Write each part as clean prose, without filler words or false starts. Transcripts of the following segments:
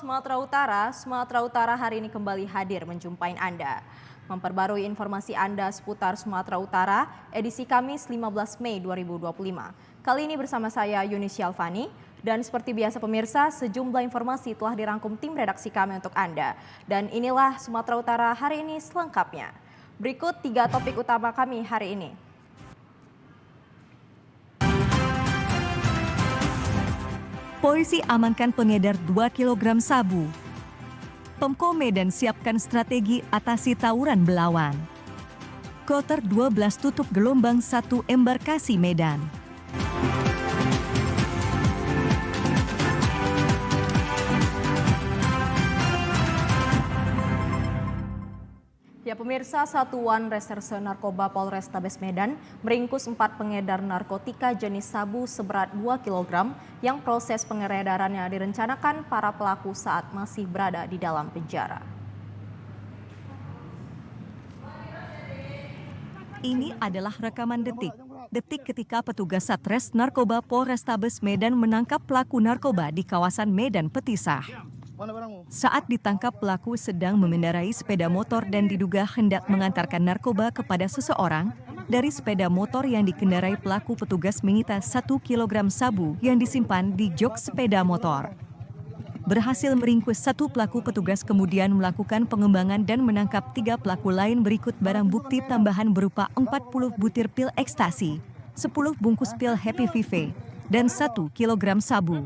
Sumatera Utara hari ini kembali hadir menjumpai Anda. Memperbarui informasi Anda seputar Sumatera Utara, edisi Kamis 15 Mei 2025. Kali ini bersama saya Yuni Syalfani, dan seperti biasa pemirsa, sejumlah informasi telah dirangkum tim redaksi kami untuk Anda. Dan inilah Sumatera Utara hari ini selengkapnya. Berikut 3 topik utama kami hari ini. Polisi amankan pengedar 2 kg sabu. Pemko Medan siapkan strategi atasi tawuran belawan. Kloter 12 tutup gelombang 1 embarkasi Medan. Ya pemirsa, Satuan Reserse Narkoba Polrestabes Medan meringkus 4 pengedar narkotika jenis sabu seberat 2 kg yang proses pengedarannya direncanakan para pelaku saat masih berada di dalam penjara. Ini adalah rekaman detik ketika petugas Satres Narkoba Polrestabes Medan menangkap pelaku narkoba di kawasan Medan Petisah. Saat ditangkap, pelaku sedang mengendarai sepeda motor dan diduga hendak mengantarkan narkoba kepada seseorang. Dari sepeda motor yang dikendarai pelaku, petugas menyita 1 kg sabu yang disimpan di jok sepeda motor. Berhasil meringkus 1 pelaku, petugas kemudian melakukan pengembangan dan menangkap 3 pelaku lain berikut barang bukti tambahan berupa 40 butir pil ekstasi, 10 bungkus pil Happy Vive, dan 1 kg sabu.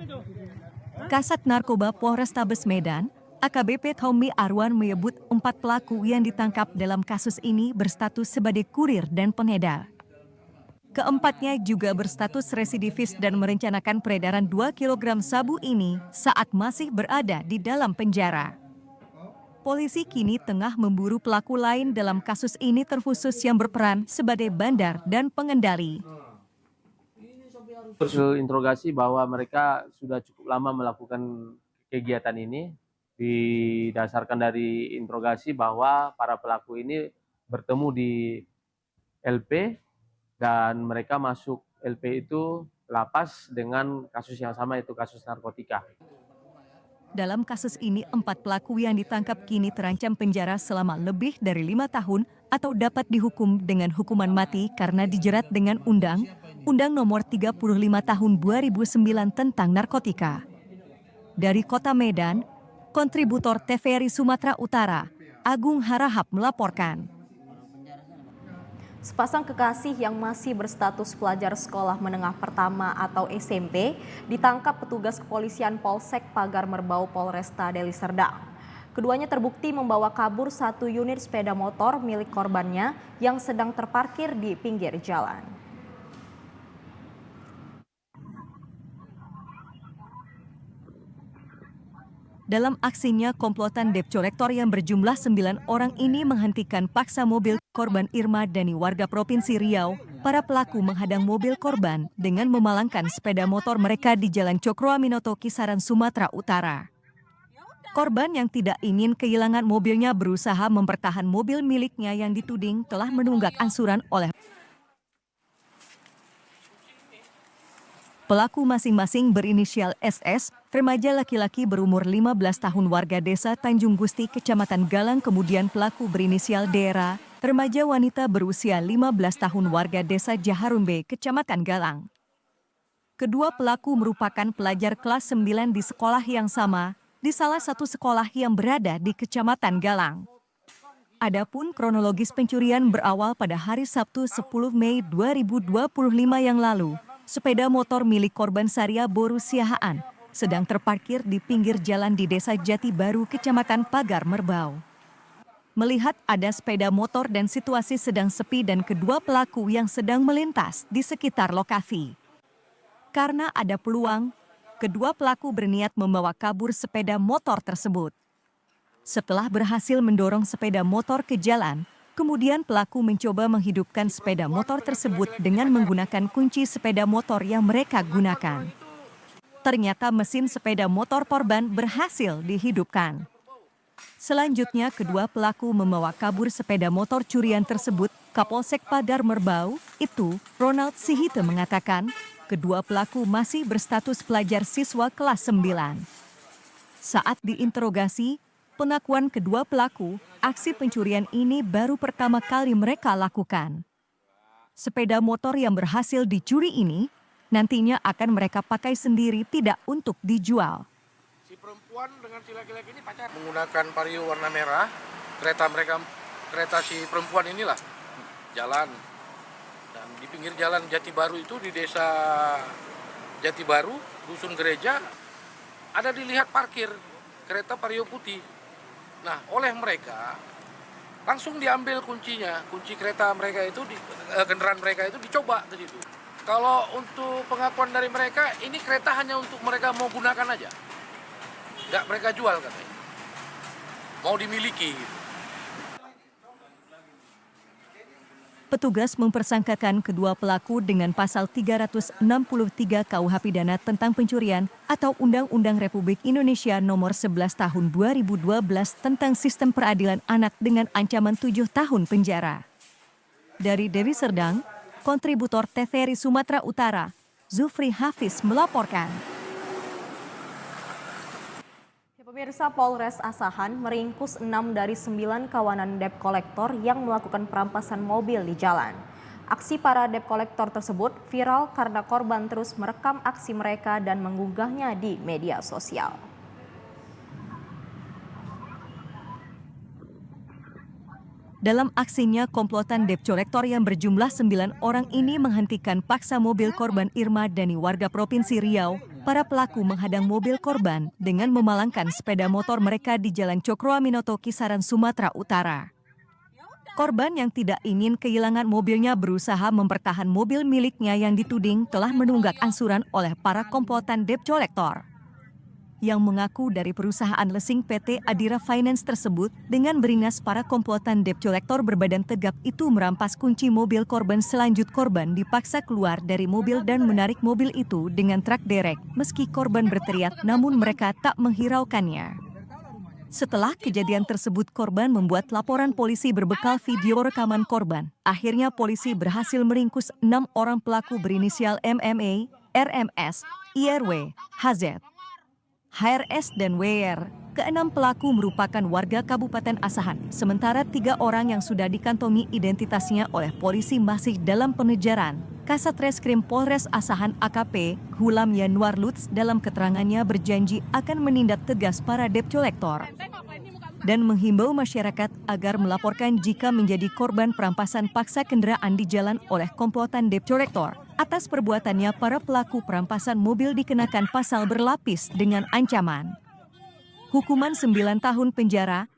Kasat Narkoba Polrestabes Medan, AKBP Tommy Arwan menyebut 4 pelaku yang ditangkap dalam kasus ini berstatus sebagai kurir dan pengedar. Keempatnya juga berstatus residivis dan merencanakan peredaran 2 kg sabu ini saat masih berada di dalam penjara. Polisi kini tengah memburu pelaku lain dalam kasus ini, terkhusus yang berperan sebagai bandar dan pengendali. Interogasi bahwa mereka sudah cukup lama melakukan kegiatan ini, didasarkan dari interogasi bahwa para pelaku ini bertemu di LP dan mereka masuk LP itu lapas dengan kasus yang sama, itu kasus narkotika. Dalam kasus ini 4 pelaku yang ditangkap kini terancam penjara selama lebih dari 5 tahun atau dapat dihukum dengan hukuman mati karena dijerat dengan Undang Nomor 35 Tahun 2009 tentang narkotika. Dari Kota Medan, kontributor TVRI Sumatera Utara, Agung Harahap melaporkan. Sepasang kekasih yang masih berstatus pelajar sekolah menengah pertama atau SMP ditangkap petugas kepolisian Polsek Pagar Merbau Polresta Deli Serdang. Keduanya terbukti membawa kabur 1 unit sepeda motor milik korbannya yang sedang terparkir di pinggir jalan. Dalam aksinya, komplotan dep kolektor yang berjumlah 9 orang ini menghentikan paksa mobil korban Irma Dani warga Provinsi Riau. Para pelaku menghadang mobil korban dengan memalangkan sepeda motor mereka di Jalan Cokro Aminoto, Kisaran, Sumatera Utara. Korban yang tidak ingin kehilangan mobilnya berusaha mempertahan mobil miliknya yang dituding telah menunggak angsuran oleh pelaku masing-masing berinisial SS, remaja laki-laki berumur 15 tahun warga desa Tanjung Gusti, Kecamatan Galang, kemudian pelaku berinisial Dera, remaja wanita berusia 15 tahun warga desa Jaharumbe, Kecamatan Galang. Kedua pelaku merupakan pelajar kelas 9 di sekolah yang sama, di salah satu sekolah yang berada di Kecamatan Galang. Adapun kronologis pencurian berawal pada hari Sabtu 10 Mei 2025 yang lalu. Sepeda motor milik korban Saria Boru Siahaan sedang terparkir di pinggir jalan di Desa Jati Baru, Kecamatan Pagar Merbau. Melihat ada sepeda motor dan situasi sedang sepi dan kedua pelaku yang sedang melintas di sekitar lokasi. Karena ada peluang, kedua pelaku berniat membawa kabur sepeda motor tersebut. Setelah berhasil mendorong sepeda motor ke jalan, kemudian pelaku mencoba menghidupkan sepeda motor tersebut dengan menggunakan kunci sepeda motor yang mereka gunakan. Ternyata mesin sepeda motor korban berhasil dihidupkan. Selanjutnya, kedua pelaku membawa kabur sepeda motor curian tersebut. Kapolsek Pagar Merbau, itu Ronald Sihite mengatakan, kedua pelaku masih berstatus pelajar siswa kelas 9. Saat diinterogasi, pengakuan kedua pelaku, aksi pencurian ini baru pertama kali mereka lakukan. Sepeda motor yang berhasil dicuri ini nantinya akan mereka pakai sendiri, tidak untuk dijual. Si perempuan dengan si laki-laki ini pacar. Menggunakan Vario warna merah, kereta si perempuan inilah jalan. Dan di pinggir jalan Jati Baru itu di desa Jati Baru, Dusun Gereja, ada dilihat parkir kereta Vario putih. Nah, oleh mereka langsung diambil kuncinya, kunci kereta mereka itu, kendaraan mereka itu dicoba ke situ. Kalau untuk pengakuan dari mereka, ini kereta hanya untuk mereka mau gunakan aja. Nggak mereka jual katanya. Mau dimiliki gitu. Petugas mempersangkakan kedua pelaku dengan pasal 363 KUH Pidana tentang pencurian atau Undang-Undang Republik Indonesia Nomor 11 Tahun 2012 tentang Sistem Peradilan Anak dengan ancaman 7 tahun penjara. Dari Deli Serdang, kontributor TVRI Sumatera Utara, Zufri Hafiz melaporkan. Pemirsa, Polres Asahan meringkus 6 dari 9 kawanan debt collector yang melakukan perampasan mobil di jalan. Aksi para debt collector tersebut viral karena korban terus merekam aksi mereka dan mengunggahnya di media sosial. Dalam aksinya, komplotan debt collector yang berjumlah 9 orang ini menghentikan paksa mobil korban Irma Dani warga Provinsi Riau. Para pelaku menghadang mobil korban dengan memalangkan sepeda motor mereka di Jalan Cokroaminoto, Kisaran, Sumatera Utara. Korban yang tidak ingin kehilangan mobilnya berusaha mempertahan mobil miliknya yang dituding telah menunggak angsuran oleh para komplotan debt collector. Yang mengaku dari perusahaan lesing PT Adira Finance tersebut, dengan beringas para komplotan debt collector berbadan tegap itu merampas kunci mobil korban. Selanjut korban dipaksa keluar dari mobil dan menarik mobil itu dengan truk derek. Meski korban berteriak, namun mereka tak menghiraukannya. Setelah kejadian tersebut, korban membuat laporan polisi berbekal video rekaman korban. Akhirnya polisi berhasil meringkus 6 orang pelaku berinisial MMA, RMS, IRW, HZ, HRS, dan WR. Keenam pelaku merupakan warga Kabupaten Asahan, sementara 3 orang yang sudah dikantongi identitasnya oleh polisi masih dalam pengejaran. Kasat Reskrim Polres Asahan AKP Hulam Yanuar Lutz dalam keterangannya berjanji akan menindak tegas para debt collector dan menghimbau masyarakat agar melaporkan jika menjadi korban perampasan paksa kendaraan di jalan oleh komplotan debt collector. Atas perbuatannya, para pelaku perampasan mobil dikenakan pasal berlapis dengan ancaman hukuman 9 tahun penjara.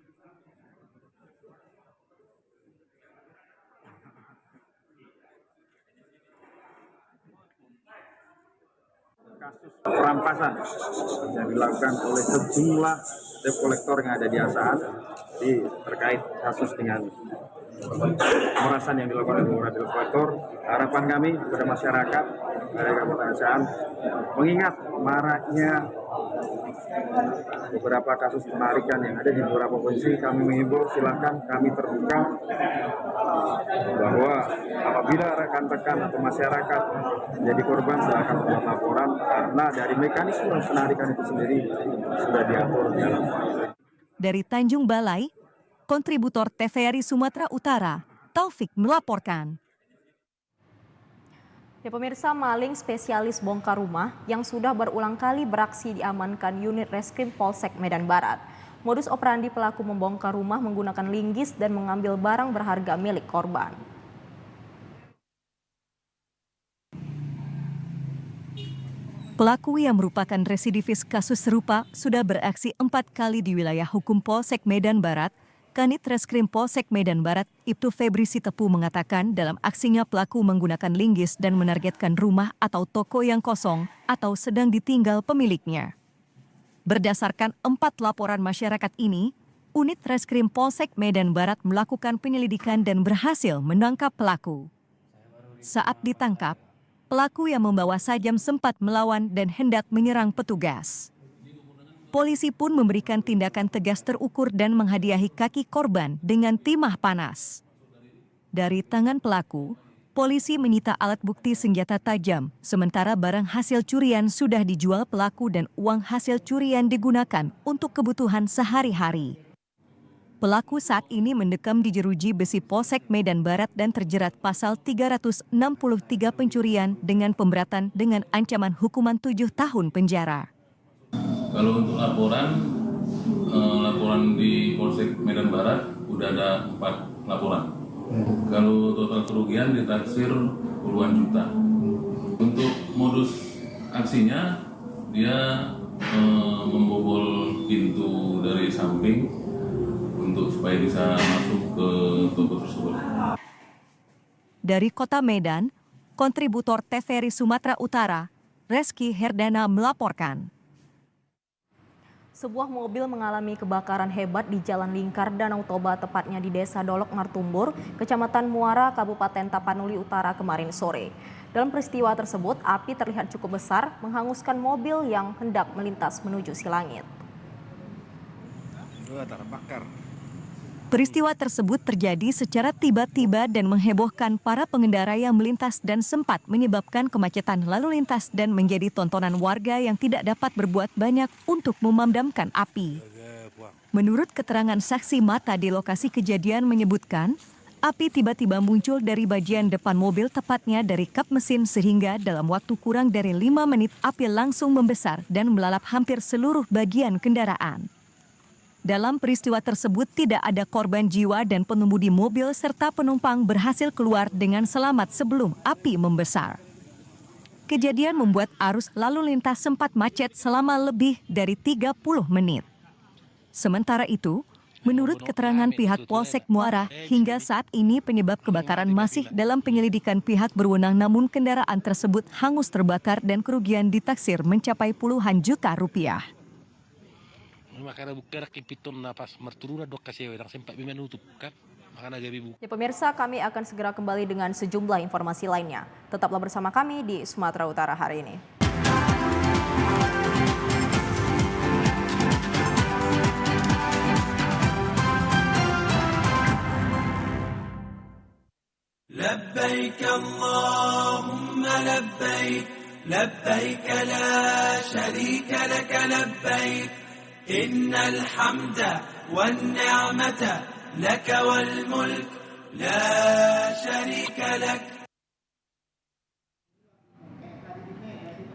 Kasus perampasan yang dilakukan oleh sejumlah debt collector yang ada di Asahan terkait kasus dengan pemerasan yang dilakukan oleh beberapa debt collector. Harapan kami kepada masyarakat dari Kabupaten Asahan, mengingat maraknya beberapa kasus penarikan yang ada di beberapa provinsi, kami mengimbau silakan kami terbuka bahwa apabila rekan-rekan atau masyarakat menjadi korban silakan membuat laporan, karena dari mekanisme penarikan itu sendiri sudah diatur di dalam. Dari Tanjung Balai, kontributor TVRI Sumatera Utara, Taufik melaporkan. Ya pemirsa, maling spesialis bongkar rumah yang sudah berulang kali beraksi diamankan unit Reskrim Polsek Medan Barat. Modus operandi pelaku membongkar rumah menggunakan linggis dan mengambil barang berharga milik korban. Pelaku yang merupakan residivis kasus serupa sudah beraksi 4 kali di wilayah hukum Polsek Medan Barat. Kanit Reskrim Polsek Medan Barat, Ibtu Febri Sitepu mengatakan dalam aksinya pelaku menggunakan linggis dan menargetkan rumah atau toko yang kosong atau sedang ditinggal pemiliknya. Berdasarkan 4 laporan masyarakat ini, unit Reskrim Polsek Medan Barat melakukan penyelidikan dan berhasil menangkap pelaku. Saat ditangkap, pelaku yang membawa sajam sempat melawan dan hendak menyerang petugas. Polisi pun memberikan tindakan tegas terukur dan menghadiahi kaki korban dengan timah panas. Dari tangan pelaku, Polisi menyita alat bukti senjata tajam, sementara barang hasil curian sudah dijual pelaku dan uang hasil curian digunakan untuk kebutuhan sehari-hari. Pelaku saat ini mendekam di jeruji besi Polsek Medan Barat dan terjerat pasal 363 pencurian dengan pemberatan dengan ancaman hukuman 7 tahun penjara. Kalau untuk laporan di Polsek Medan Barat udah ada 4 laporan. Kalau total kerugian ditaksir puluhan juta. Untuk modus aksinya dia membobol pintu dari samping untuk supaya bisa masuk ke toko tersebut. Dari Kota Medan, kontributor TVRI Sumatera Utara, Reski Herdana melaporkan. Sebuah mobil mengalami kebakaran hebat di Jalan Lingkar Danau Toba, tepatnya di Desa Dolok Martumbur, Kecamatan Muara, Kabupaten Tapanuli Utara kemarin sore. Dalam peristiwa tersebut, api terlihat cukup besar menghanguskan mobil yang hendak melintas menuju Silangit. Peristiwa tersebut terjadi secara tiba-tiba dan menghebohkan para pengendara yang melintas dan sempat menyebabkan kemacetan lalu lintas dan menjadi tontonan warga yang tidak dapat berbuat banyak untuk memadamkan api. Menurut keterangan saksi mata di lokasi kejadian menyebutkan, api tiba-tiba muncul dari bagian depan mobil, tepatnya dari kap mesin, sehingga dalam waktu kurang dari 5 menit api langsung membesar dan melalap hampir seluruh bagian kendaraan. Dalam peristiwa tersebut tidak ada korban jiwa dan pengemudi mobil serta penumpang berhasil keluar dengan selamat sebelum api membesar. Kejadian membuat arus lalu lintas sempat macet selama lebih dari 30 menit. Sementara itu, menurut keterangan pihak Polsek Muara, hingga saat ini penyebab kebakaran masih dalam penyelidikan pihak berwenang, namun kendaraan tersebut hangus terbakar dan kerugian ditaksir mencapai puluhan juta rupiah. Ya pemirsa, kami akan segera kembali dengan sejumlah informasi lainnya. Tetaplah bersama kami di Sumatera Utara hari ini. لبيك اللهم لبيك لبيك لا شريك لك لبيك إن الحمد والنعمة لك والملك لا شريك لك.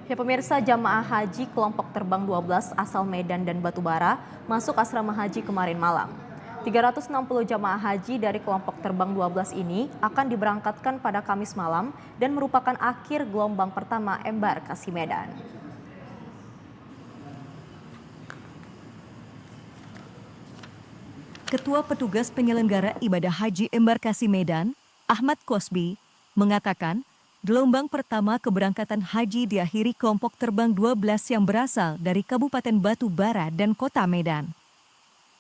Ya pemirsa, jamaah haji kelompok terbang 12 asal Medan dan Batubara masuk asrama haji kemarin malam. 360 jamaah haji dari kelompok terbang 12 ini akan diberangkatkan pada Kamis malam dan merupakan akhir gelombang pertama embarkasi Medan. Ketua Petugas Penyelenggara Ibadah Haji Embarkasi Medan, Ahmad Kosbi, mengatakan gelombang pertama keberangkatan haji diakhiri kelompok terbang 12 yang berasal dari Kabupaten Batubara dan Kota Medan.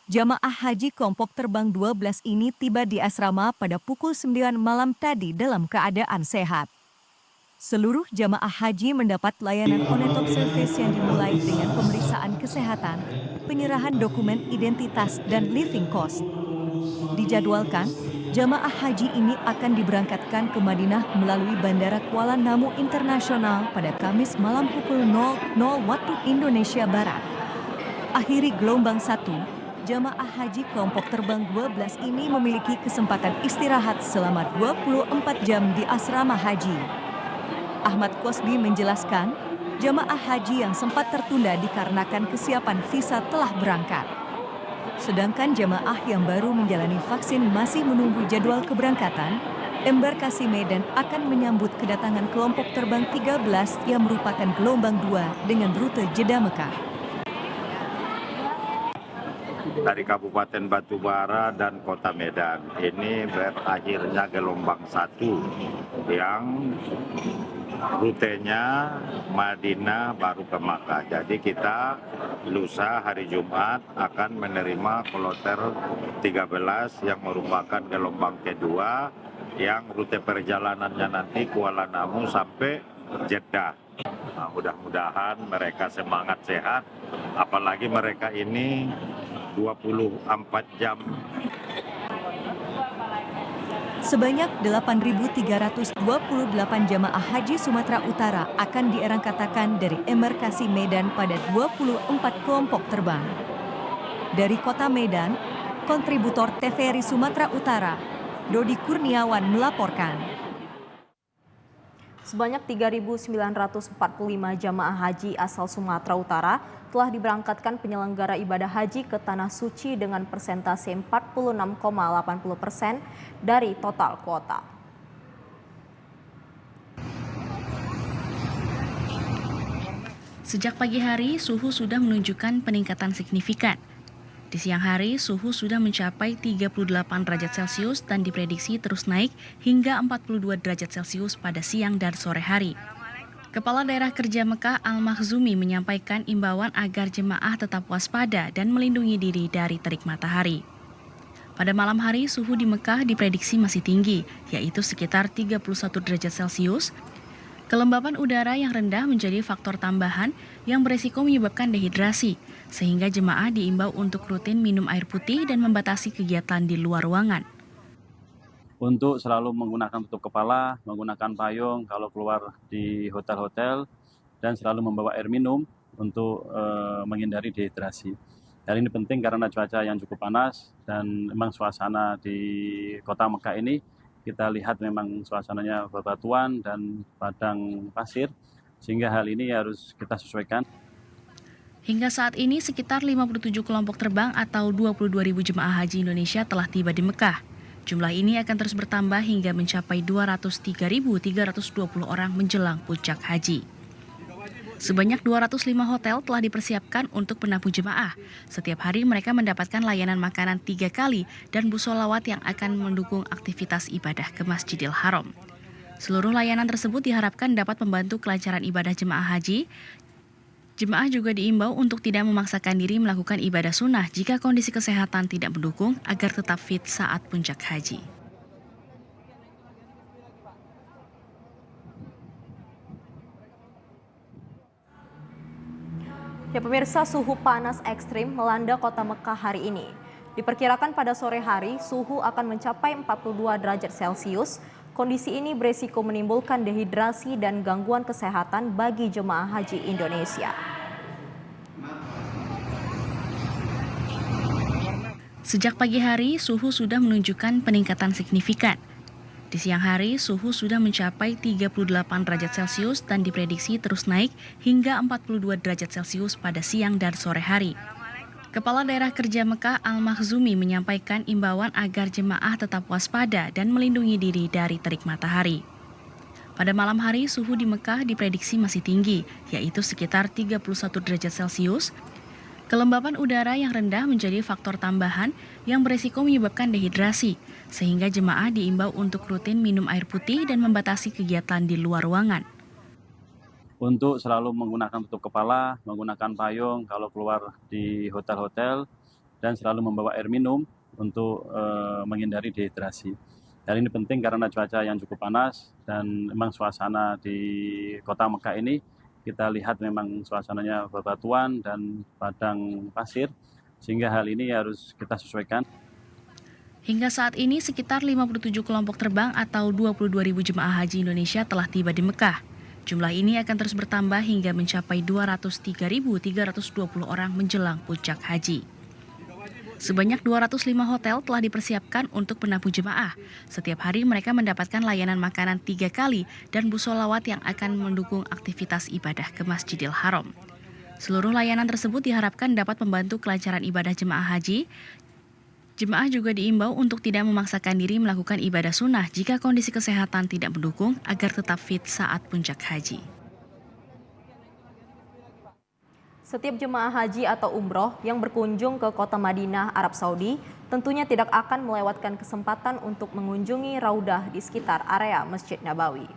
Jamaah haji kelompok terbang 12 ini tiba di asrama pada pukul 9 malam tadi dalam keadaan sehat. Seluruh jamaah haji mendapat layanan on-top service yang dimulai dengan pemeriksaan kesehatan, penyerahan dokumen identitas, dan living cost. Dijadwalkan, jamaah haji ini akan diberangkatkan ke Madinah melalui Bandara Kuala Namu Internasional pada Kamis malam pukul 00 waktu Indonesia Barat. Akhiri gelombang 1, jamaah haji kelompok terbang 12 ini memiliki kesempatan istirahat selama 24 jam di asrama haji. Ahmad Kosbi menjelaskan, jamaah haji yang sempat tertunda dikarenakan kesiapan visa telah berangkat. Sedangkan jamaah yang baru menjalani vaksin masih menunggu jadwal keberangkatan. Embarkasi Medan akan menyambut kedatangan kelompok terbang 13 yang merupakan gelombang 2 dengan rute Jeddah Mekah. Dari Kabupaten Batubara dan Kota Medan. Ini berakhirnya gelombang 1 yang rutenya Madinah baru ke Makkah. Jadi kita lusa hari Jumat akan menerima kloter 13 yang merupakan gelombang kedua yang rute perjalanannya nanti Kuala Namu sampai Jeddah. Nah, mudah-mudahan mereka semangat sehat, apalagi mereka ini 24 jam. Sebanyak 8.328 jamaah haji Sumatera Utara akan diberangkatkan dari embarkasi Medan pada 24 kelompok terbang. Dari kota Medan, kontributor TVRI Sumatera Utara, Dodi Kurniawan melaporkan. Sebanyak 3.945 jamaah haji asal Sumatera Utara telah diberangkatkan penyelenggara ibadah haji ke Tanah Suci dengan persentase 46,80% dari total kuota. Sejak pagi hari, suhu sudah menunjukkan peningkatan signifikan. Di siang hari, suhu sudah mencapai 38 derajat Celcius dan diprediksi terus naik hingga 42 derajat Celcius pada siang dan sore hari. Kepala Daerah Kerja Mekah Al-Makhzumi menyampaikan imbauan agar jemaah tetap waspada dan melindungi diri dari terik matahari. Pada malam hari, suhu di Mekah diprediksi masih tinggi, yaitu sekitar 31 derajat Celcius. Kelembapan udara yang rendah menjadi faktor tambahan yang beresiko menyebabkan dehidrasi, sehingga jemaah diimbau untuk rutin minum air putih dan membatasi kegiatan di luar ruangan. Untuk selalu menggunakan tutup kepala, menggunakan payung kalau keluar di hotel-hotel, dan selalu membawa air minum untuk menghindari dehidrasi. Dan ini penting karena cuaca yang cukup panas dan memang suasana di kota Mekah ini kita lihat memang suasananya bebatuan dan padang pasir, sehingga hal ini harus kita sesuaikan. Hingga saat ini sekitar 57 kelompok terbang atau 22.000 jemaah haji Indonesia telah tiba di Mekah. Jumlah ini akan terus bertambah hingga mencapai 203.320 orang menjelang puncak haji. Sebanyak 205 hotel telah dipersiapkan untuk penampung jemaah. Setiap hari mereka mendapatkan layanan makanan 3 kali dan bus sholawat yang akan mendukung aktivitas ibadah ke Masjidil Haram. Seluruh layanan tersebut diharapkan dapat membantu kelancaran ibadah jemaah haji. Jemaah juga diimbau untuk tidak memaksakan diri melakukan ibadah sunnah jika kondisi kesehatan tidak mendukung agar tetap fit saat puncak haji. Ya pemirsa, suhu panas ekstrim melanda kota Mekah hari ini. Diperkirakan pada sore hari suhu akan mencapai 42 derajat Celcius. Kondisi ini beresiko menimbulkan dehidrasi dan gangguan kesehatan bagi jemaah haji Indonesia. Sejak pagi hari, suhu sudah menunjukkan peningkatan signifikan. Di siang hari, suhu sudah mencapai 38 derajat Celcius dan diprediksi terus naik hingga 42 derajat Celcius pada siang dan sore hari. Kepala Daerah Kerja Mekah Al-Makhzumi menyampaikan imbauan agar jemaah tetap waspada dan melindungi diri dari terik matahari. Pada malam hari, suhu di Mekah diprediksi masih tinggi, yaitu sekitar 31 derajat Celcius. Kelembapan udara yang rendah menjadi faktor tambahan yang beresiko menyebabkan dehidrasi, sehingga jemaah diimbau untuk rutin minum air putih dan membatasi kegiatan di luar ruangan. Untuk selalu menggunakan tutup kepala, menggunakan payung kalau keluar di hotel-hotel, dan selalu membawa air minum untuk menghindari dehidrasi. Dan ini penting karena cuaca yang cukup panas dan memang suasana di kota Mekah ini kita lihat memang suasananya bebatuan dan padang pasir, sehingga hal ini harus kita sesuaikan. Hingga saat ini sekitar 57 kelompok terbang atau 22.000 jemaah haji Indonesia telah tiba di Mekah. Jumlah ini akan terus bertambah hingga mencapai 203.320 orang menjelang puncak haji. Sebanyak 205 hotel telah dipersiapkan untuk penampung jemaah. Setiap hari mereka mendapatkan layanan makanan 3 kali dan bus sholawat yang akan mendukung aktivitas ibadah ke Masjidil Haram. Seluruh layanan tersebut diharapkan dapat membantu kelancaran ibadah jemaah haji. Jemaah juga diimbau untuk tidak memaksakan diri melakukan ibadah sunnah jika kondisi kesehatan tidak mendukung agar tetap fit saat puncak haji. Setiap jemaah haji atau umroh yang berkunjung ke kota Madinah, Arab Saudi, tentunya tidak akan melewatkan kesempatan untuk mengunjungi raudah di sekitar area Masjid Nabawi.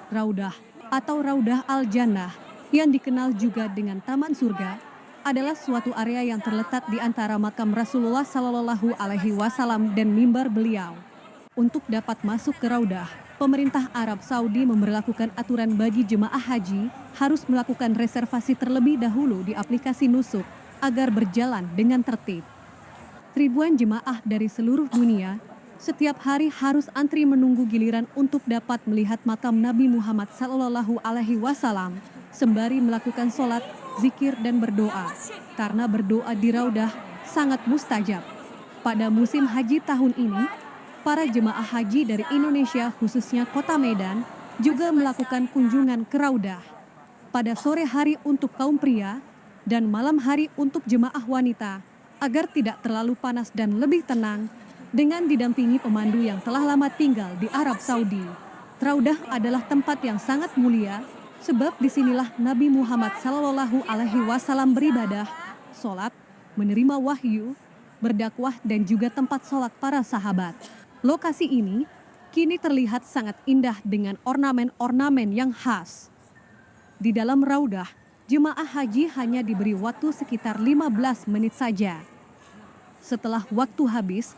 Raudah atau Raudah Al-Jannah yang dikenal juga dengan Taman Surga adalah suatu area yang terletak di antara makam Rasulullah Shallallahu Alaihi Wasallam dan mimbar beliau. Untuk dapat masuk ke raudah, pemerintah Arab Saudi memberlakukan aturan bagi jemaah haji harus melakukan reservasi terlebih dahulu di aplikasi Nusuk agar berjalan dengan tertib. ribuan jemaah dari seluruh dunia setiap hari harus antri menunggu giliran untuk dapat melihat makam Nabi Muhammad SAW sembari melakukan sholat, zikir, dan berdoa. Karena berdoa di Raudah sangat mustajab. Pada musim haji tahun ini, para jemaah haji dari Indonesia khususnya Kota Medan juga melakukan kunjungan ke Raudah. Pada sore hari untuk kaum pria dan malam hari untuk jemaah wanita agar tidak terlalu panas dan lebih tenang dengan didampingi pemandu yang telah lama tinggal di Arab Saudi. Raudah adalah tempat yang sangat mulia sebab disinilah Nabi Muhammad SAW beribadah, sholat, menerima wahyu, berdakwah dan juga tempat sholat para sahabat. Lokasi ini kini terlihat sangat indah dengan ornamen-ornamen yang khas. Di dalam Raudah, jemaah haji hanya diberi waktu sekitar 15 menit saja. Setelah waktu habis,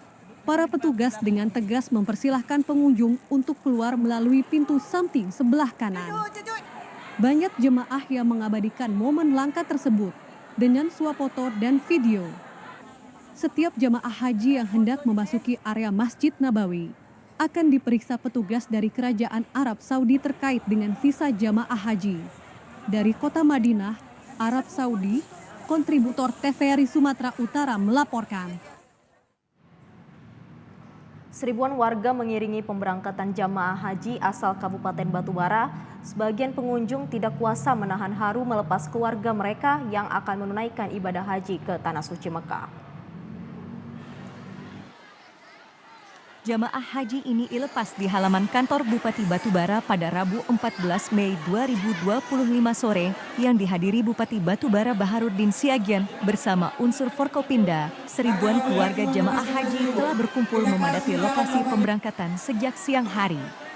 para petugas dengan tegas mempersilahkan pengunjung untuk keluar melalui pintu samping sebelah kanan. Banyak jemaah yang mengabadikan momen langka tersebut dengan swafoto dan video. Setiap jemaah haji yang hendak memasuki area Masjid Nabawi akan diperiksa petugas dari Kerajaan Arab Saudi terkait dengan visa jamaah haji. Dari Kota Madinah, Arab Saudi, kontributor TVRI Sumatera Utara melaporkan. Seribuan warga mengiringi pemberangkatan jamaah haji asal Kabupaten Batubara. Sebagian pengunjung tidak kuasa menahan haru melepas keluarga mereka yang akan menunaikan ibadah haji ke Tanah Suci Mekah. Jamaah haji ini dilepas di halaman kantor Bupati Batubara pada Rabu 14 Mei 2025 sore yang dihadiri Bupati Batubara Baharudin Siagian bersama unsur Forkopimda. Seribuan keluarga jamaah haji telah berkumpul memadati lokasi pemberangkatan sejak siang hari.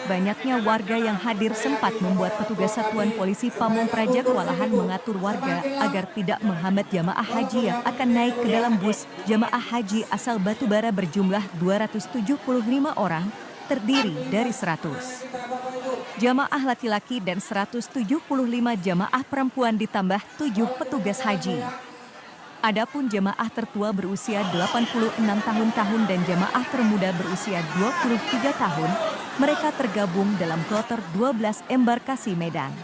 Banyaknya warga yang hadir sempat membuat petugas Satuan Polisi Pamong Praja kewalahan mengatur warga agar tidak menghambat jamaah haji yang akan naik ke dalam bus. Jamaah haji asal Batubara berjumlah 275 orang, terdiri dari 100 jamaah laki-laki dan 175 jamaah perempuan ditambah 7 petugas haji. Adapun jamaah tertua berusia 86 tahun dan jamaah termuda berusia 23 tahun, mereka tergabung dalam kloter 12 embarkasi Medan.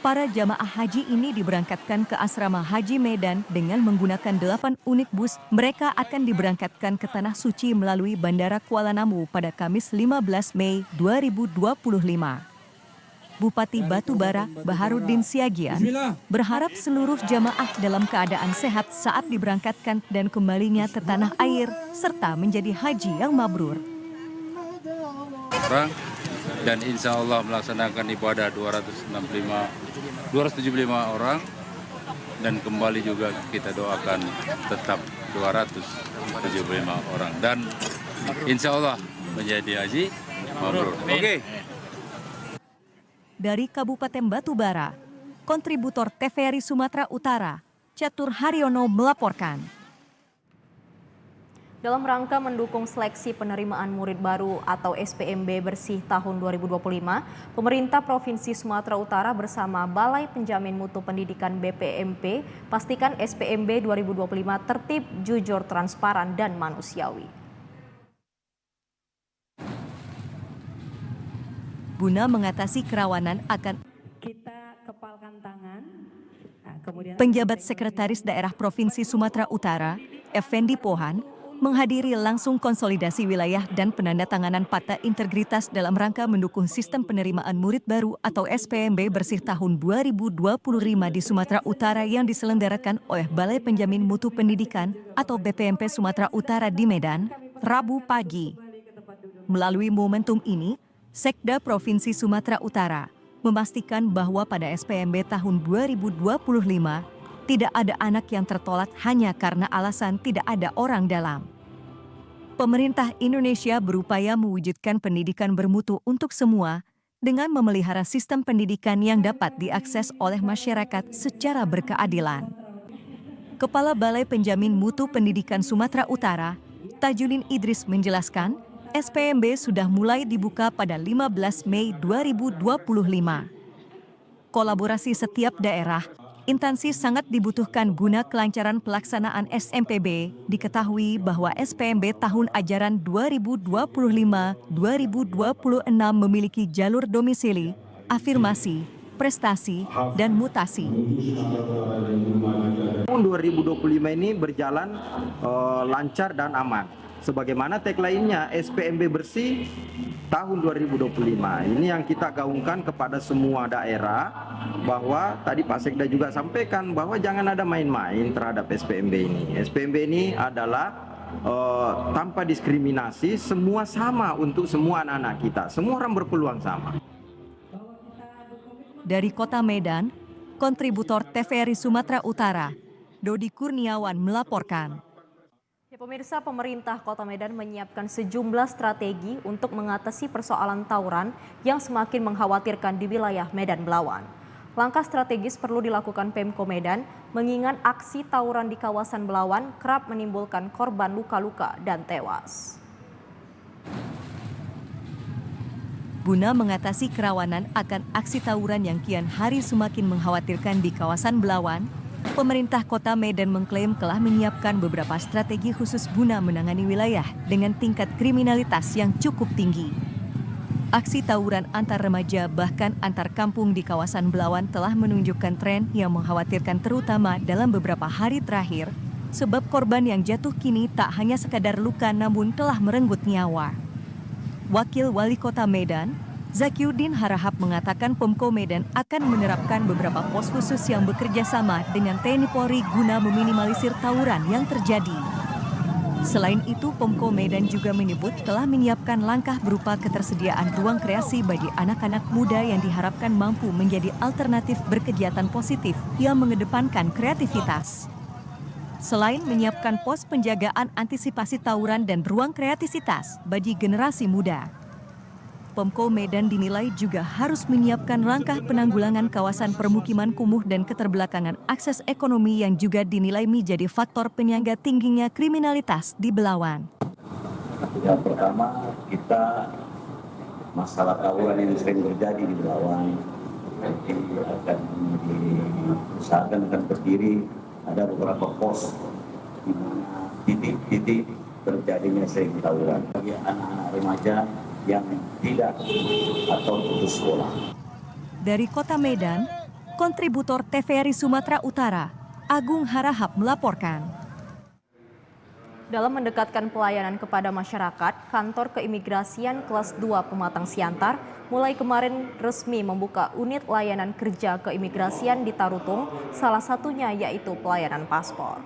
Para jamaah haji ini diberangkatkan ke Asrama Haji Medan dengan menggunakan 8 unit bus. Mereka akan diberangkatkan ke Tanah Suci melalui Bandara Kuala Namu pada Kamis 15 Mei 2025. Bupati Batubara Baharudin Siagian berharap seluruh jamaah dalam keadaan sehat saat diberangkatkan dan kembalinya ke tanah air serta menjadi haji yang mabrur. Dan insya Allah melaksanakan ibadah 275 orang dan kembali juga kita doakan tetap 275 orang dan insya Allah menjadi haji mabrur. Oke. Dari Kabupaten Batubara, kontributor TVRI Sumatera Utara, Catur Haryono melaporkan. Dalam rangka mendukung seleksi penerimaan murid baru atau SPMB bersih tahun 2025, pemerintah Provinsi Sumatera Utara bersama Balai Penjamin Mutu Pendidikan BPMP pastikan SPMB 2025 tertib, jujur, transparan, dan manusiawi. Guna mengatasi kerawanan akan kita kepalkan tangan. Kemudian penjabat Sekretaris Daerah Provinsi Sumatera Utara, Effendi Pohan, menghadiri langsung konsolidasi wilayah dan penandatanganan Fakta Integritas dalam rangka mendukung sistem penerimaan murid baru atau SPMB bersih tahun 2025 di Sumatera Utara yang diselenggarakan oleh Balai Penjamin Mutu Pendidikan atau BPMP Sumatera Utara di Medan, Rabu pagi. Melalui momentum ini, Sekda Provinsi Sumatera Utara memastikan bahwa pada SPMB tahun 2025 tidak ada anak yang tertolak hanya karena alasan tidak ada orang dalam. Pemerintah Indonesia berupaya mewujudkan pendidikan bermutu untuk semua dengan memelihara sistem pendidikan yang dapat diakses oleh masyarakat secara berkeadilan. Kepala Balai Penjamin Mutu Pendidikan Sumatera Utara, Tajulin Idris menjelaskan, SPMB sudah mulai dibuka pada 15 Mei 2025. Kolaborasi setiap daerah Intansi sangat dibutuhkan guna kelancaran pelaksanaan SMPB. Diketahui bahwa SPMB tahun ajaran 2025-2026 memiliki jalur domisili, afirmasi, prestasi, dan mutasi. Tahun 2025 ini berjalan lancar dan aman. Sebagaimana tagline-nya SPMB bersih tahun 2025. Ini yang kita gaungkan kepada semua daerah, bahwa tadi Pak Sekda juga sampaikan bahwa jangan ada main-main terhadap SPMB ini. SPMB ini adalah tanpa diskriminasi, semua sama untuk semua anak-anak kita. Semua orang berpeluang sama. Dari Kota Medan, kontributor TVRI Sumatera Utara, Dodi Kurniawan melaporkan. Ya, pemirsa, pemerintah Kota Medan menyiapkan sejumlah strategi untuk mengatasi persoalan tawuran yang semakin mengkhawatirkan di wilayah Medan Belawan. Langkah strategis perlu dilakukan Pemko Medan, mengingat aksi tawuran di kawasan Belawan kerap menimbulkan korban luka-luka dan tewas. Guna mengatasi kerawanan akan aksi tawuran yang kian hari semakin mengkhawatirkan di kawasan Belawan, pemerintah Kota Medan mengklaim telah menyiapkan beberapa strategi khusus guna menangani wilayah dengan tingkat kriminalitas yang cukup tinggi. Aksi tawuran antar remaja bahkan antar kampung di kawasan Belawan telah menunjukkan tren yang mengkhawatirkan, terutama dalam beberapa hari terakhir, sebab korban yang jatuh kini tak hanya sekadar luka namun telah merenggut nyawa. Wakil Wali Kota Medan, Zakiuddin Harahap mengatakan Pemko Medan akan menerapkan beberapa pos khusus yang bekerja sama dengan TNI Polri guna meminimalisir tawuran yang terjadi. Selain itu, Pemko Medan juga menyebut telah menyiapkan langkah berupa ketersediaan ruang kreasi bagi anak-anak muda yang diharapkan mampu menjadi alternatif berkegiatan positif yang mengedepankan kreativitas. Selain menyiapkan pos penjagaan antisipasi tawuran dan ruang kreativitas bagi generasi muda, Pemko Medan dinilai juga harus menyiapkan langkah penanggulangan kawasan permukiman kumuh dan keterbelakangan akses ekonomi yang juga dinilai menjadi faktor penyangga tingginya kriminalitas di Belawan. Yang pertama, kita masalah tawuran yang sering terjadi di Belawan, jadi akan diusahakan akan berdiri ada beberapa pos di mana titik-titik terjadinya sering tawuran bagi anak-anak remaja yang tidak atau putus sekolah. Dari Kota Medan, kontributor TVRI Sumatera Utara, Agung Harahap melaporkan. Dalam mendekatkan pelayanan kepada masyarakat, Kantor Keimigrasian Kelas 2 Pematang Siantar mulai kemarin resmi membuka unit layanan kerja keimigrasian di Tarutung, salah satunya yaitu pelayanan paspor.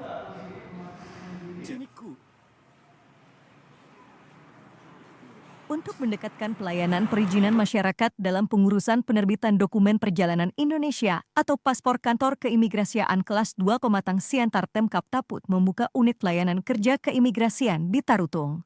Untuk mendekatkan pelayanan perizinan masyarakat dalam pengurusan penerbitan dokumen perjalanan Indonesia atau paspor, Kantor Keimigrasian Kelas 2 Pematang Siantar Pemkab Taput membuka unit layanan kerja keimigrasian di Tarutung.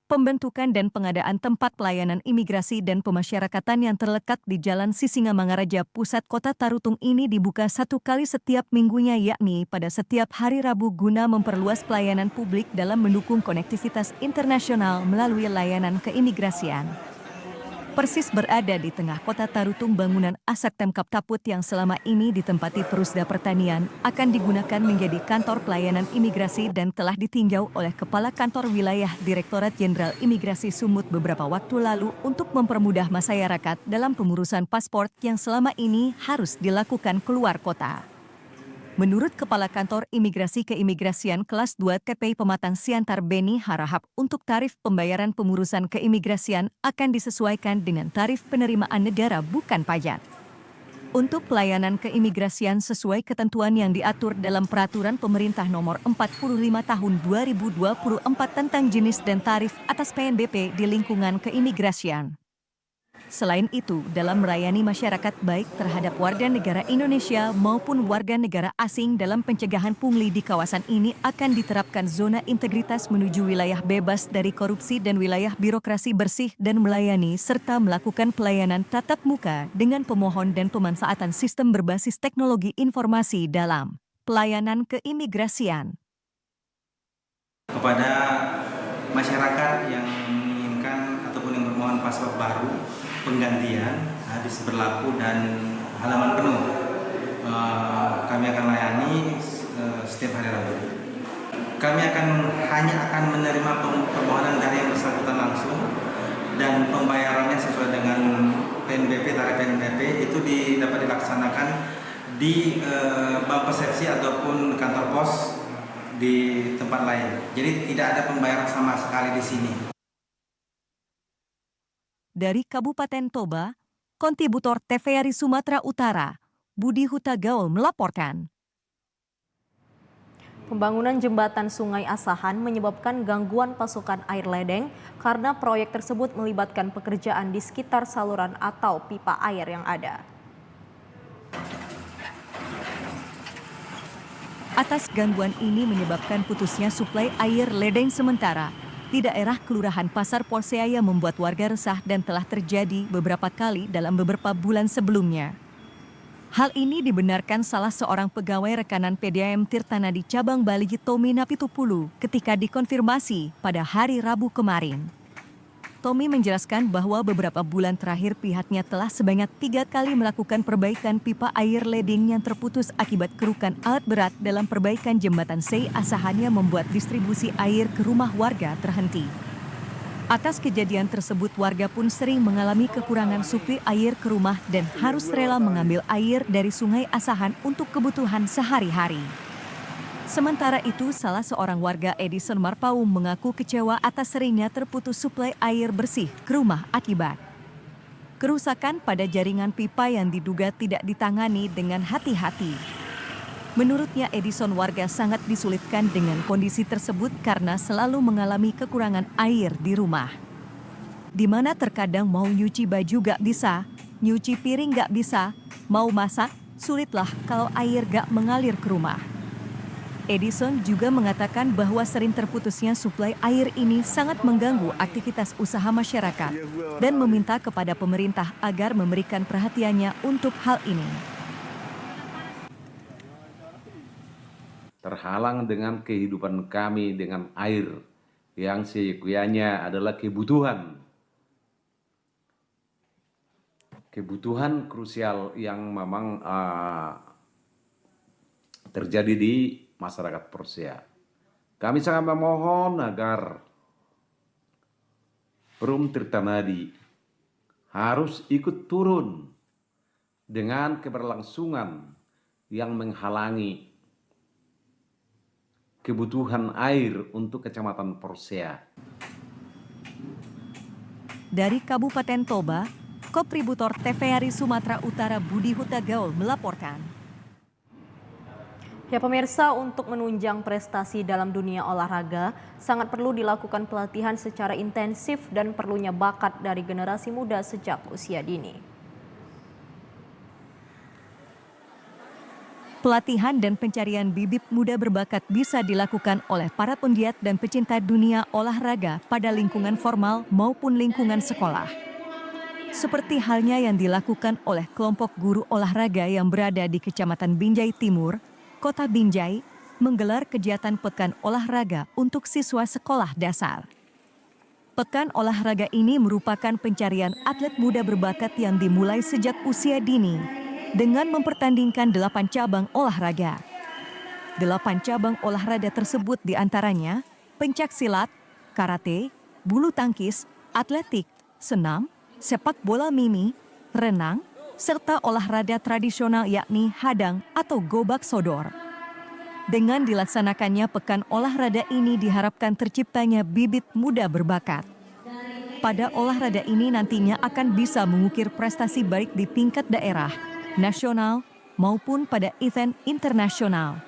Pembentukan dan pengadaan tempat pelayanan imigrasi dan pemasyarakatan yang terletak di Jalan Sisingamangaraja, Pusat Kota Tarutung ini dibuka 1 kali setiap minggunya, yakni pada setiap hari Rabu guna memperluas pelayanan publik dalam mendukung konektivitas internasional melalui layanan keimigrasian. Persis berada di tengah kota Tarutung, bangunan Asak Pemkab Taput yang selama ini ditempati Perusda Pertanian akan digunakan menjadi kantor pelayanan imigrasi dan telah ditinjau oleh Kepala Kantor Wilayah Direktorat Jenderal Imigrasi Sumut beberapa waktu lalu untuk mempermudah masyarakat dalam pengurusan paspor yang selama ini harus dilakukan keluar kota. Menurut Kepala Kantor Imigrasi Keimigrasian Kelas 2 TPI Pematang Siantar Beni Harahap, untuk tarif pembayaran pengurusan keimigrasian akan disesuaikan dengan tarif penerimaan negara bukan pajak. Untuk pelayanan keimigrasian sesuai ketentuan yang diatur dalam Peraturan Pemerintah Nomor 45 Tahun 2024 tentang jenis dan tarif atas PNBP di lingkungan keimigrasian. Selain itu, dalam melayani masyarakat baik terhadap warga negara Indonesia maupun warga negara asing dalam pencegahan pungli di kawasan ini akan diterapkan zona integritas menuju wilayah bebas dari korupsi dan wilayah birokrasi bersih dan melayani serta melakukan pelayanan tatap muka dengan pemohon dan pemanfaatan sistem berbasis teknologi informasi dalam pelayanan keimigrasian. Kepada masyarakat yang menginginkan ataupun yang bermohon paspor baru, penggantian habis berlaku dan halaman penuh kami akan layani setiap hari Rabu. Kami hanya akan menerima permohonan dari yang bersangkutan langsung, dan pembayarannya sesuai dengan PNBP, tarif PNBP itu dapat dilaksanakan di bank persepsi ataupun kantor pos di tempat lain. Jadi tidak ada pembayaran sama sekali di sini. Dari Kabupaten Toba, kontributor TVRI Sumatera Utara, Budi Hutagaul melaporkan. Pembangunan jembatan Sungai Asahan menyebabkan gangguan pasokan air ledeng karena proyek tersebut melibatkan pekerjaan di sekitar saluran atau pipa air yang ada. Atas gangguan ini menyebabkan putusnya suplai air ledeng sementara di daerah Kelurahan Pasar Porseaya membuat warga resah dan telah terjadi beberapa kali dalam beberapa bulan sebelumnya. Hal ini dibenarkan salah seorang pegawai rekanan PDAM Tirtanadi Cabang Bali Tommy Napitupulu ketika dikonfirmasi pada hari Rabu kemarin. Tommy menjelaskan bahwa beberapa bulan terakhir pihaknya telah sebanyak 3 kali melakukan perbaikan pipa air ledeng yang terputus akibat kerukan alat berat dalam perbaikan jembatan Sei Asahan yang membuat distribusi air ke rumah warga terhenti. Atas kejadian tersebut, warga pun sering mengalami kekurangan suplai air ke rumah dan harus rela mengambil air dari Sungai Asahan untuk kebutuhan sehari-hari. Sementara itu, salah seorang warga Edison Marpaung mengaku kecewa atas seringnya terputus suplai air bersih ke rumah akibat kerusakan pada jaringan pipa yang diduga tidak ditangani dengan hati-hati. Menurutnya, Edison warga sangat disulitkan dengan kondisi tersebut karena selalu mengalami kekurangan air di rumah. Di mana terkadang mau nyuci baju gak bisa, nyuci piring gak bisa, mau masak, sulitlah kalau air gak mengalir ke rumah. Edison juga mengatakan bahwa sering terputusnya suplai air ini sangat mengganggu aktivitas usaha masyarakat dan meminta kepada pemerintah agar memberikan perhatiannya untuk hal ini. Terhalang dengan kehidupan kami dengan air yang seyogyanya adalah kebutuhan krusial yang memang terjadi di masyarakat Persea. Kami sangat memohon agar Perum Tirtanadi harus ikut turun dengan keberlangsungan yang menghalangi kebutuhan air untuk Kecamatan Persea. Dari Kabupaten Toba, kontributor TVRI Sumatera Utara Budi Hutagaul melaporkan. Ya pemirsa, untuk menunjang prestasi dalam dunia olahraga, sangat perlu dilakukan pelatihan secara intensif dan perlunya bakat dari generasi muda sejak usia dini. Pelatihan dan pencarian bibit muda berbakat bisa dilakukan oleh para penggiat dan pecinta dunia olahraga pada lingkungan formal maupun lingkungan sekolah. Seperti halnya yang dilakukan oleh kelompok guru olahraga yang berada di Kecamatan Binjai Timur, Kota Binjai, menggelar kegiatan Pekan Olahraga untuk siswa sekolah dasar. Pekan olahraga ini merupakan pencarian atlet muda berbakat yang dimulai sejak usia dini dengan mempertandingkan 8 cabang olahraga. 8 cabang olahraga tersebut diantaranya pencak silat, karate, bulu tangkis, atletik, senam, sepak bola mini, renang, serta olahraga tradisional yakni hadang atau gobak sodor. Dengan dilaksanakannya pekan olahraga ini diharapkan terciptanya bibit muda berbakat. Pada olahraga ini nantinya akan bisa mengukir prestasi baik di tingkat daerah, nasional, maupun pada event internasional.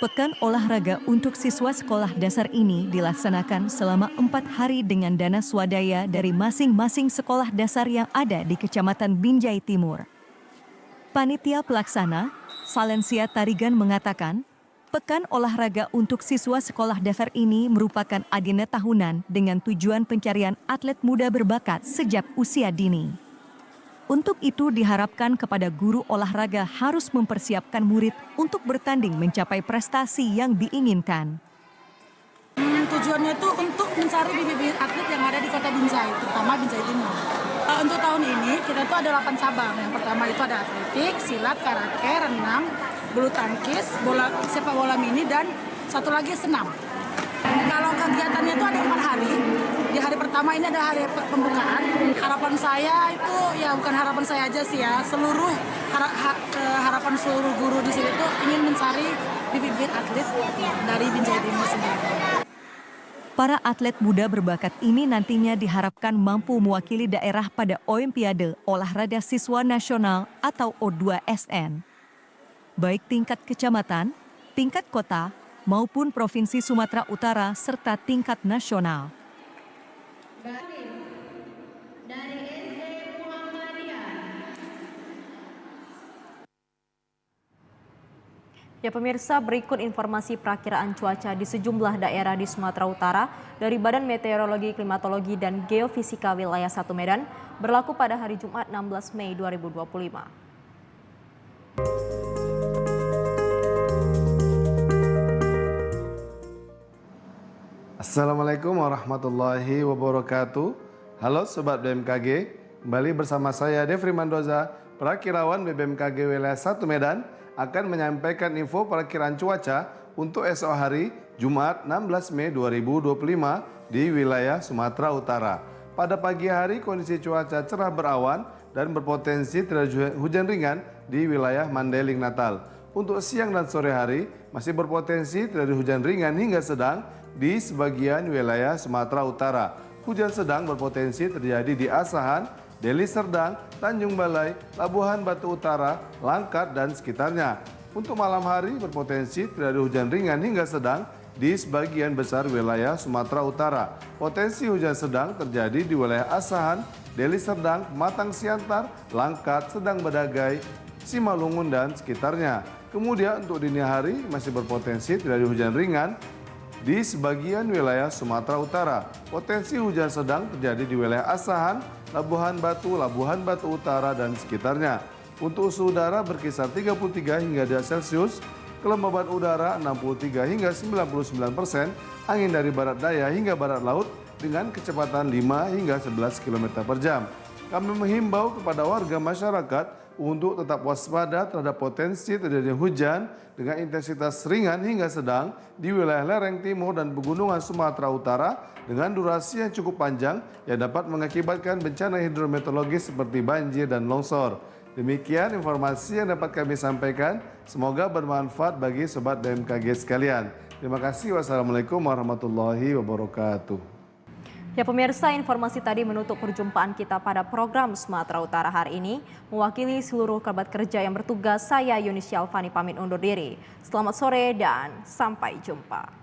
Pekan olahraga untuk siswa sekolah dasar ini dilaksanakan selama 4 hari dengan dana swadaya dari masing-masing sekolah dasar yang ada di Kecamatan Binjai Timur. Panitia pelaksana, Valencia Tarigan mengatakan, pekan olahraga untuk siswa sekolah dasar ini merupakan agenda tahunan dengan tujuan pencarian atlet muda berbakat sejak usia dini. Untuk itu diharapkan kepada guru olahraga harus mempersiapkan murid untuk bertanding mencapai prestasi yang diinginkan. Tujuannya itu untuk mencari bibit-bibit atlet yang ada di Kota Binjai, terutama Binjai Timur. Untuk tahun ini kita tuh ada 8 cabang. Yang pertama itu ada atletik, silat, karate, renang, bulu tangkis, sepak bola mini, dan satu lagi senam. Kalau kegiatannya itu ada 4 hari. Di hari pertama ini ada hari pembukaan. Harapan saya itu ya bukan harapan saya aja sih ya, seluruh harapan seluruh guru di sini tuh ingin mencari bibit-bibit atlet dari Binjai Timur sendiri. Para atlet muda berbakat ini nantinya diharapkan mampu mewakili daerah pada Olimpiade Olahraga Siswa Nasional atau O2SN. Baik tingkat kecamatan, tingkat kota, maupun Provinsi Sumatera Utara serta tingkat nasional. Ya pemirsa, berikut informasi perakiraan cuaca di sejumlah daerah di Sumatera Utara dari Badan Meteorologi, Klimatologi, dan Geofisika Wilayah 1 Medan berlaku pada hari Jumat 16 Mei 2025. Assalamualaikum warahmatullahi wabarakatuh. Halo Sobat BMKG, kembali bersama saya Devri Mandoza, perakirawan BMKG Wilayah 1 Medan, akan menyampaikan info perakiraan cuaca untuk esok hari Jumat 16 Mei 2025 di wilayah Sumatera Utara. Pada pagi hari kondisi cuaca cerah berawan dan berpotensi terjadi hujan ringan di wilayah Mandailing Natal. Untuk siang dan sore hari masih berpotensi terjadi hujan ringan hingga sedang di sebagian wilayah Sumatera Utara. Hujan sedang berpotensi terjadi di Asahan, Deli Serdang, Tanjung Balai, Labuhan Batu Utara, Langkat, dan sekitarnya. Untuk malam hari berpotensi terjadi hujan ringan hingga sedang di sebagian besar wilayah Sumatera Utara. Potensi hujan sedang terjadi di wilayah Asahan, Deli Serdang, Matang Siantar, Langkat, Sedang Badagai, Simalungun, dan sekitarnya. Kemudian untuk dini hari masih berpotensi terjadi hujan ringan di sebagian wilayah Sumatera Utara. Potensi hujan sedang terjadi di wilayah Asahan, Labuhan Batu Utara, dan sekitarnya. Untuk suhu udara berkisar 33 hingga 2 Celcius, kelembaban udara 63 hingga 99%, angin dari barat daya hingga barat laut dengan kecepatan 5 hingga 11 km per jam. Kami menghimbau kepada warga masyarakat untuk tetap waspada terhadap potensi terjadinya hujan dengan intensitas ringan hingga sedang di wilayah lereng timur dan pegunungan Sumatera Utara dengan durasi yang cukup panjang yang dapat mengakibatkan bencana hidrometeorologis seperti banjir dan longsor. Demikian informasi yang dapat kami sampaikan. Semoga bermanfaat bagi Sobat BMKG sekalian. Terima kasih. Wassalamualaikum warahmatullahi wabarakatuh. Ya pemirsa, informasi tadi menutup perjumpaan kita pada program Sumatera Utara hari ini. Mewakili seluruh kerabat kerja yang bertugas, saya Yunisyal Fani pamit undur diri. Selamat sore dan sampai jumpa.